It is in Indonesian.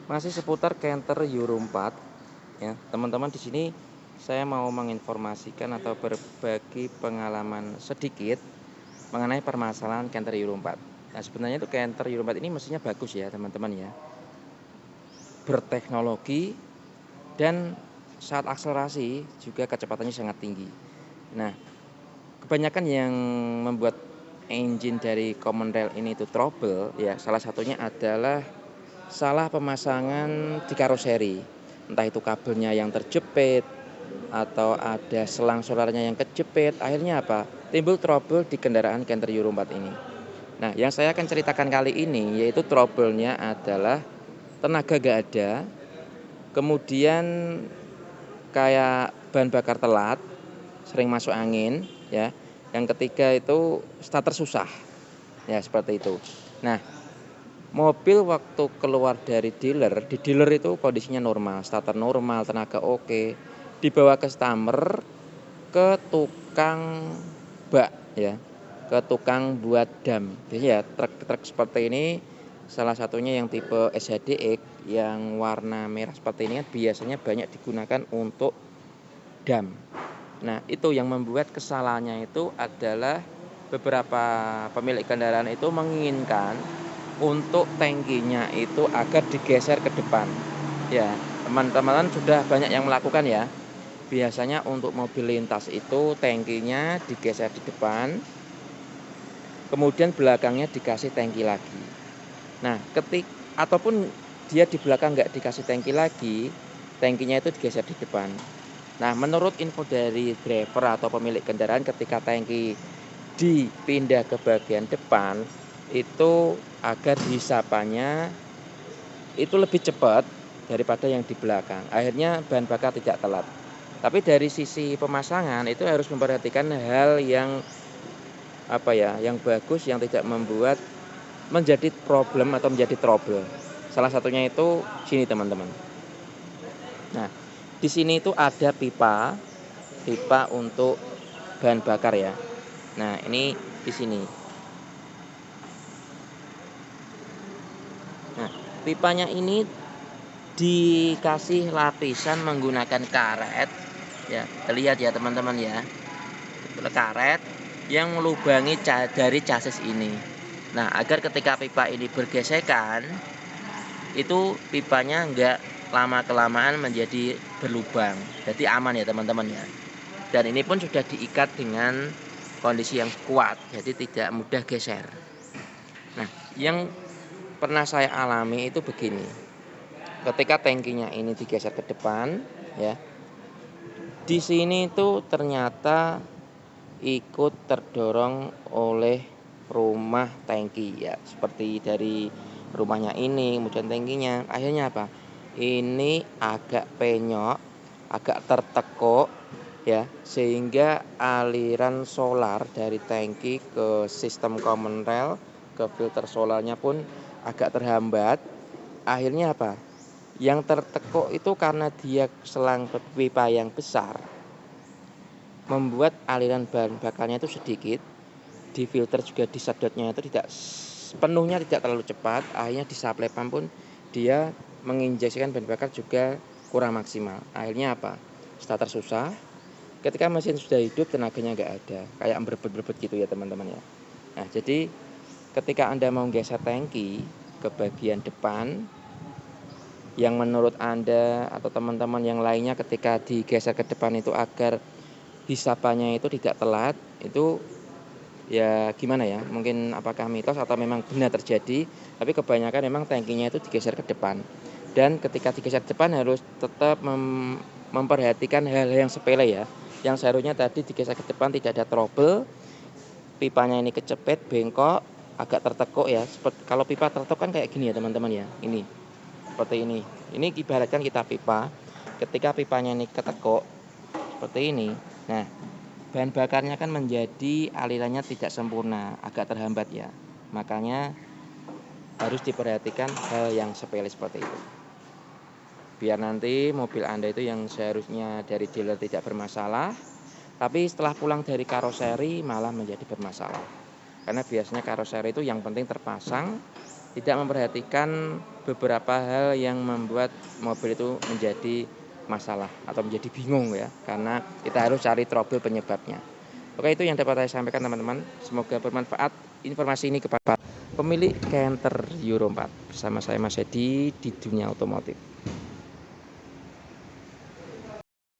Masih seputar Canter Euro 4 ya. Teman-teman, di sini saya mau menginformasikan atau berbagi pengalaman sedikit mengenai permasalahan Canter Euro 4. Nah, sebenarnya itu Canter Euro 4 ini mesinnya bagus ya, teman-teman ya. Berteknologi dan saat akselerasi juga kecepatannya sangat tinggi. Nah, kebanyakan yang membuat engine dari Common Rail ini itu trouble ya, salah satunya adalah salah pemasangan di karoseri. Entah itu kabelnya yang terjepit atau ada selang solarnya yang kejepit. Akhirnya apa? Timbul trouble di kendaraan Canter Euro 4 ini. Nah, yang saya akan ceritakan kali ini yaitu trouble-nya adalah tenaga gak ada, kemudian kayak bahan bakar telat, sering masuk angin ya. Yang ketiga itu starter susah. Ya, seperti itu. Nah, mobil waktu keluar dari dealer, di dealer itu kondisinya normal, starter normal, tenaga oke. Dibawa ke customer, ke tukang bak ya, ke tukang buat dam. Jadi ya truk-truk seperti ini salah satunya yang tipe SHDX yang warna merah seperti ini kan biasanya banyak digunakan untuk dam. Nah, itu yang membuat kesalahannya itu adalah beberapa pemilik kendaraan itu menginginkan untuk tangkinya itu agar digeser ke depan. Ya, teman-teman sudah banyak yang melakukan ya. Biasanya untuk mobil lintas itu tangkinya digeser di depan, kemudian belakangnya dikasih tangki lagi. Nah, ataupun dia di belakang nggak dikasih tangki lagi, tangkinya itu digeser di depan. Nah, menurut info dari driver atau pemilik kendaraan, ketika tangki dipindah ke bagian depan, itu agar hisapannya itu lebih cepat daripada yang di belakang. Akhirnya bahan bakar tidak telat. Tapi dari sisi pemasangan itu harus memperhatikan hal yang yang bagus yang tidak membuat menjadi problem atau menjadi trouble. Salah satunya itu sini, teman-teman. Nah, di sini itu ada pipa untuk bahan bakar ya. Nah, ini di sini. Nah, pipanya ini dikasih lapisan menggunakan karet ya. Lihat ya, teman-teman ya. Karet yang melubangi dari chassis ini. Nah, agar ketika pipa ini bergesekan, itu pipanya enggak lama-kelamaan menjadi berlubang. Jadi aman ya, teman-teman ya. Dan ini pun sudah diikat dengan kondisi yang kuat, jadi tidak mudah geser. Nah, yang pernah saya alami itu begini. Ketika tangkinya ini digeser ke depan, ya. Di sini itu ternyata ikut terdorong oleh rumah tangki ya, seperti dari rumahnya ini, kemudian tangkinya. Akhirnya apa? Ini agak penyok, agak tertekuk ya, sehingga aliran solar dari tangki ke sistem common rail ke filter solarnya pun agak terhambat. Akhirnya apa? Yang tertekuk itu karena dia selang pipa yang besar, membuat aliran bahan bakarnya itu sedikit, di filter juga disedotnya itu tidak sepenuhnya, tidak terlalu cepat. Akhirnya di supply pump pun dia menginjeksikan bahan bakar juga kurang maksimal. Akhirnya apa? Starter susah. Ketika mesin sudah hidup, tenaganya nggak ada, kayak berebut-berebut gitu ya, teman-teman ya. Nah, jadi ketika Anda mau geser tangki ke bagian depan, yang menurut Anda atau teman-teman yang lainnya ketika digeser ke depan itu agar hisapannya itu tidak telat, itu ya gimana ya, mungkin apakah mitos atau memang benar terjadi, tapi kebanyakan memang tangkinya itu digeser ke depan. Dan ketika digeser ke depan harus tetap memperhatikan hal-hal yang sepele ya, yang seharusnya tadi digeser ke depan tidak ada trouble, pipanya ini kecepet, bengkok, agak tertekuk ya. Seperti kalau pipa tertekuk kan kayak gini ya, teman-teman ya, ini seperti ini ibaratkan kita pipa, ketika pipanya ini ketekuk seperti ini, nah bahan bakarnya kan menjadi alirannya tidak sempurna, agak terhambat ya. Makanya harus diperhatikan hal yang sepele seperti itu. Biar nanti mobil Anda itu yang seharusnya dari dealer tidak bermasalah, tapi setelah pulang dari karoseri malah menjadi bermasalah. Karena biasanya karoseri itu yang penting terpasang, tidak memperhatikan beberapa hal yang membuat mobil itu menjadi masalah atau menjadi bingung ya, karena kita harus cari trouble penyebabnya. Oke, itu yang dapat saya sampaikan teman-teman. Semoga bermanfaat informasi ini kepada pemilik Canter Euro 4. Bersama saya Mas Edi di dunia otomotif.